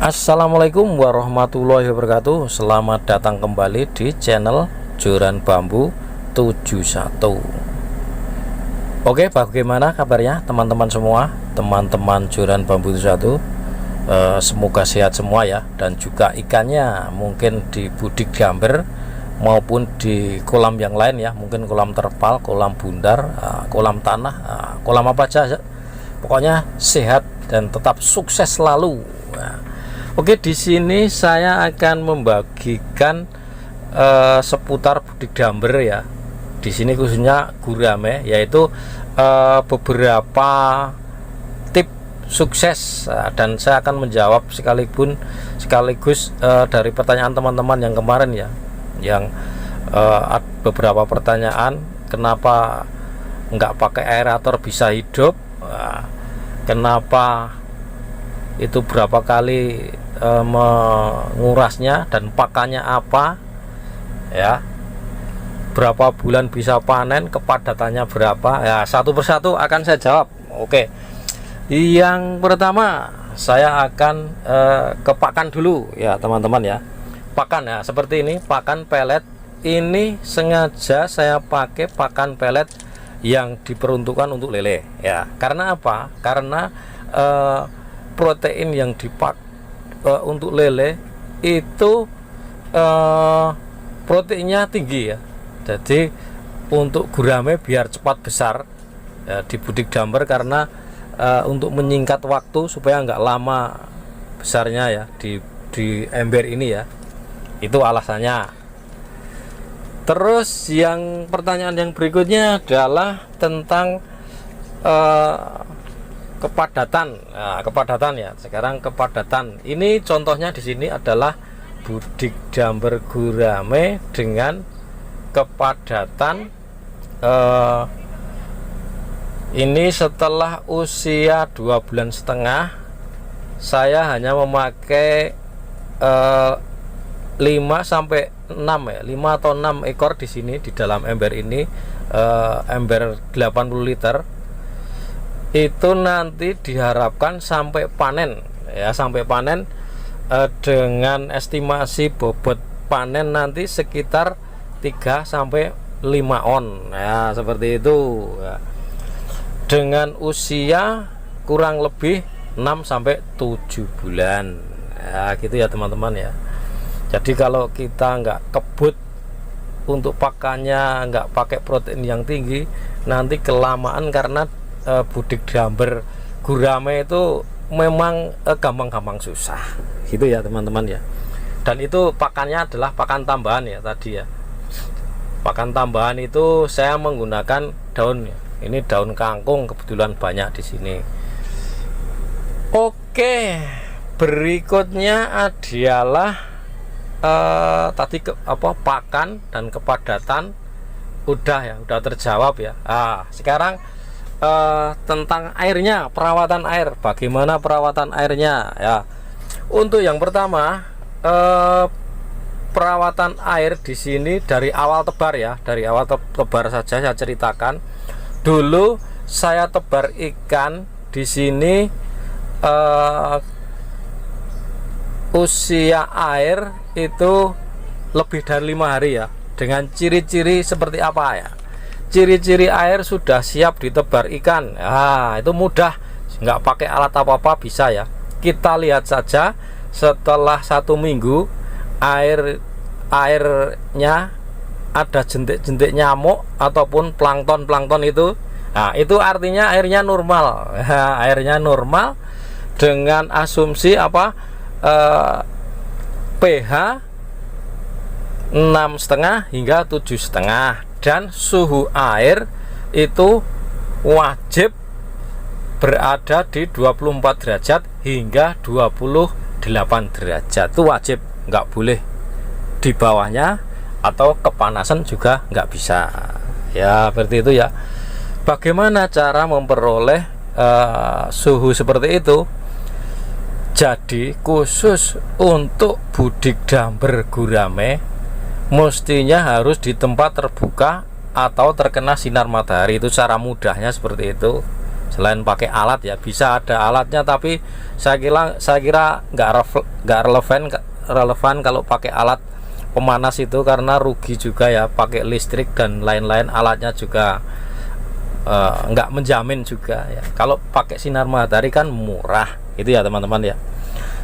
Assalamualaikum warahmatullahi wabarakatuh. Selamat datang kembali di channel Joran Bambu 71. Oke, bagaimana kabarnya teman-teman semua? Teman-teman Joran Bambu 71, semoga sehat semua ya. Dan juga ikannya mungkin di budik jamber maupun di kolam yang lain ya, mungkin kolam terpal, kolam bundar, kolam tanah, kolam apa aja, pokoknya sehat dan tetap sukses selalu. Oke, di sini saya akan membagikan seputar budik jamber ya. Di sini khususnya gurame, yaitu beberapa tip sukses, dan saya akan menjawab sekaligus dari pertanyaan teman-teman yang kemarin ya, yang beberapa pertanyaan, kenapa nggak pakai aerator bisa hidup, kenapa itu berapa kali mengurasnya dan pakannya apa ya, berapa bulan bisa panen, kepadatannya berapa ya, satu persatu akan saya jawab. Oke, yang pertama saya akan ke pakan dulu ya teman-teman ya. Pakan ya seperti ini, pakan pelet. Ini sengaja saya pakai pakan pelet yang diperuntukkan untuk lele ya. Karena apa? Karena protein yang dipakai untuk lele itu proteinnya tinggi ya. Jadi untuk gurame biar cepat besar ya, di budik jamber, karena untuk menyingkat waktu supaya nggak lama besarnya ya di ember ini ya, itu alasannya. Terus yang pertanyaan yang berikutnya adalah tentang kepadatan. Nah, kepadatan ya. Sekarang kepadatan. Ini contohnya di sini adalah budik jamber gurame dengan kepadatan ini setelah usia 2,5 bulan, saya hanya memakai 5 sampai 6 ya, 5 atau 6 ekor di sini di dalam ember ini, ember 80 liter. Itu nanti diharapkan sampai panen ya, sampai panen dengan estimasi bobot panen nanti sekitar 3 sampai 5 on ya, seperti itu ya. Dengan usia kurang lebih 6 sampai 7 bulan ya, gitu ya teman-teman ya. Jadi kalau kita nggak kebut untuk pakannya, nggak pakai protein yang tinggi, nanti kelamaan, karena budik jamber gurame itu memang gampang-gampang susah gitu ya teman-teman ya. Dan itu pakannya adalah pakan tambahan ya tadi ya. Pakan tambahan itu saya menggunakan daun ya. Ini daun kangkung, kebetulan banyak di sini. Oke, berikutnya adalah tadi pakan dan kepadatan udah terjawab ya. Sekarang tentang airnya, perawatan air, bagaimana perawatan airnya ya. Untuk yang pertama, perawatan air di sini dari awal tebar ya, dari awal tebar saja saya ceritakan. Dulu saya tebar ikan di sini, usia air itu lebih dari 5 hari ya. Dengan ciri-ciri seperti apa ya? Ciri-ciri air sudah siap ditebar ikan. Nah, itu mudah, nggak pakai alat apa-apa bisa ya. Kita lihat saja setelah 1 minggu airnya ada jentik-jentik nyamuk ataupun plankton itu. Nah, itu artinya airnya normal. Airnya normal dengan asumsi apa? pH 6,5 hingga 7,5. Dan suhu air itu wajib berada di 24 derajat hingga 28 derajat. Itu wajib, nggak boleh di bawahnya, atau kepanasan juga nggak bisa ya, seperti itu ya. Bagaimana cara memperoleh suhu seperti itu? Jadi khusus untuk budik jamber gurame mestinya harus di tempat terbuka atau terkena sinar matahari. Itu cara mudahnya seperti itu. Selain pakai alat ya, bisa ada alatnya, tapi saya kira nggak relevan kalau pakai alat pemanas itu, karena rugi juga ya, pakai listrik dan lain-lain, alatnya juga nggak menjamin juga ya. Kalau pakai sinar matahari kan murah itu ya teman-teman ya.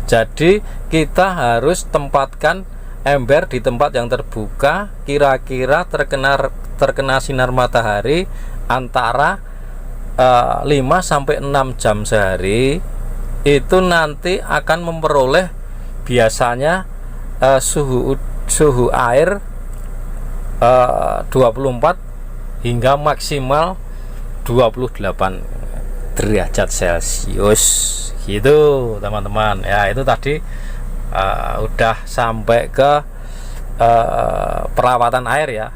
Jadi kita harus tempatkan ember di tempat yang terbuka, kira-kira terkena sinar matahari antara 5 sampai 6 jam sehari. Itu nanti akan memperoleh biasanya suhu air 24 hingga maksimal 28 derajat Celcius gitu teman-teman ya. Itu tadi udah sampai ke perawatan air ya.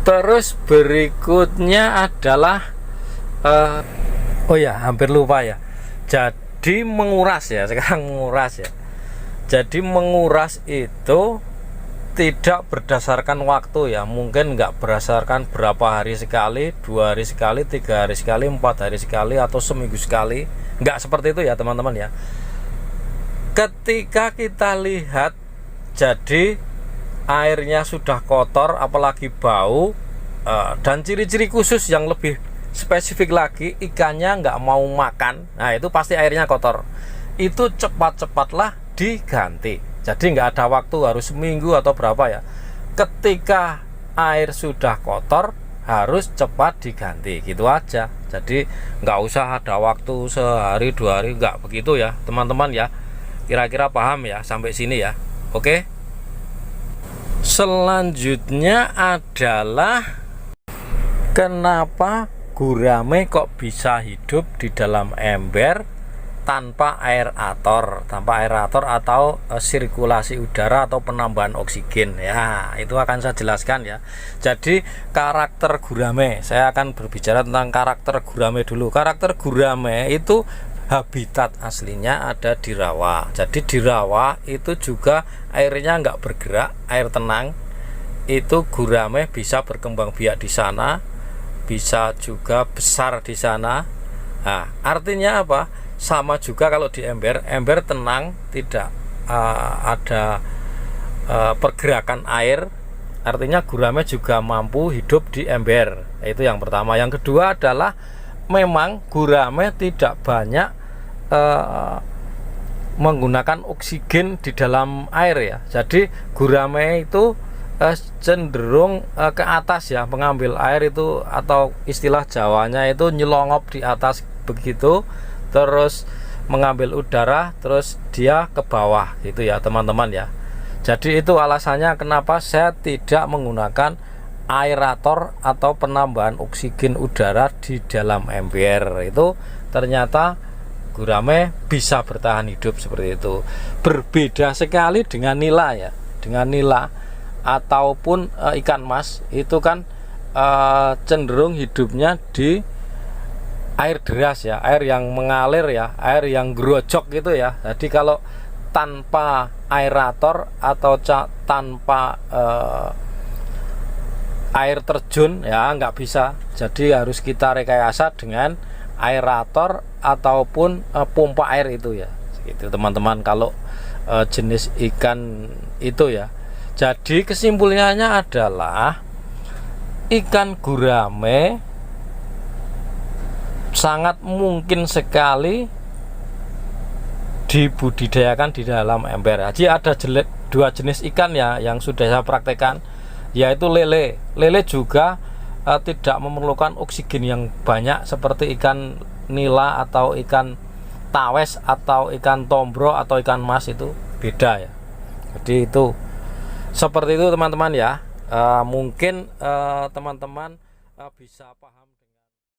Terus berikutnya adalah oh ya, hampir lupa ya. Jadi menguras ya, sekarang menguras ya. Jadi menguras itu tidak berdasarkan waktu ya, mungkin nggak berdasarkan berapa hari sekali, 2 hari sekali, 3 hari sekali, 4 hari sekali, atau seminggu sekali. Nggak seperti itu ya teman-teman ya. Ketika kita lihat jadi airnya sudah kotor, apalagi bau, dan ciri-ciri khusus yang lebih spesifik lagi, ikannya nggak mau makan, nah itu pasti airnya kotor. Itu cepat-cepatlah diganti. Jadi nggak ada waktu harus seminggu atau berapa ya. Ketika air sudah kotor harus cepat diganti, gitu aja. Jadi nggak usah ada waktu sehari 2 hari, nggak begitu ya teman-teman ya. Kira-kira paham ya sampai sini ya. Oke. Selanjutnya adalah kenapa gurame kok bisa hidup di dalam ember tanpa aerator atau sirkulasi udara atau penambahan oksigen ya. Itu akan saya jelaskan ya. Jadi karakter gurame, saya akan berbicara tentang karakter gurame dulu. Karakter gurame itu habitat aslinya ada di rawa. Jadi di rawa itu juga airnya nggak bergerak, air tenang. Itu gurame bisa berkembang biak di sana, bisa juga besar di sana. Nah, artinya apa? Sama juga kalau di ember tenang, tidak ada pergerakan air. Artinya gurame juga mampu hidup di ember. Itu yang pertama. Yang kedua adalah memang gurame tidak banyak menggunakan oksigen di dalam air ya. Jadi gurame itu cenderung ke atas ya, mengambil air itu, atau istilah Jawanya itu nyelongop di atas begitu, terus mengambil udara, terus dia ke bawah gitu ya teman-teman ya. Jadi itu alasannya kenapa saya tidak menggunakan aerator atau penambahan oksigen udara di dalam ember. Itu ternyata gurame bisa bertahan hidup seperti itu. Berbeda sekali dengan nila ya. Dengan nila ataupun ikan mas, itu kan cenderung hidupnya di air deras ya, air yang mengalir ya, air yang grojok gitu ya. Jadi kalau tanpa aerator atau tanpa air terjun ya nggak bisa. Jadi harus kita rekayasa dengan aerator ataupun pompa air itu ya. Gitu teman-teman kalau jenis ikan itu ya. Jadi kesimpulannya adalah ikan gurame sangat mungkin sekali dibudidayakan di dalam ember. Jadi ada 2 jenis ikan ya yang sudah saya praktekkan, yaitu lele. Lele juga tidak memerlukan oksigen yang banyak seperti ikan nila atau ikan tawes atau ikan tombro atau ikan mas, itu beda ya. Jadi itu seperti itu teman-teman ya. Mungkin teman-teman bisa paham.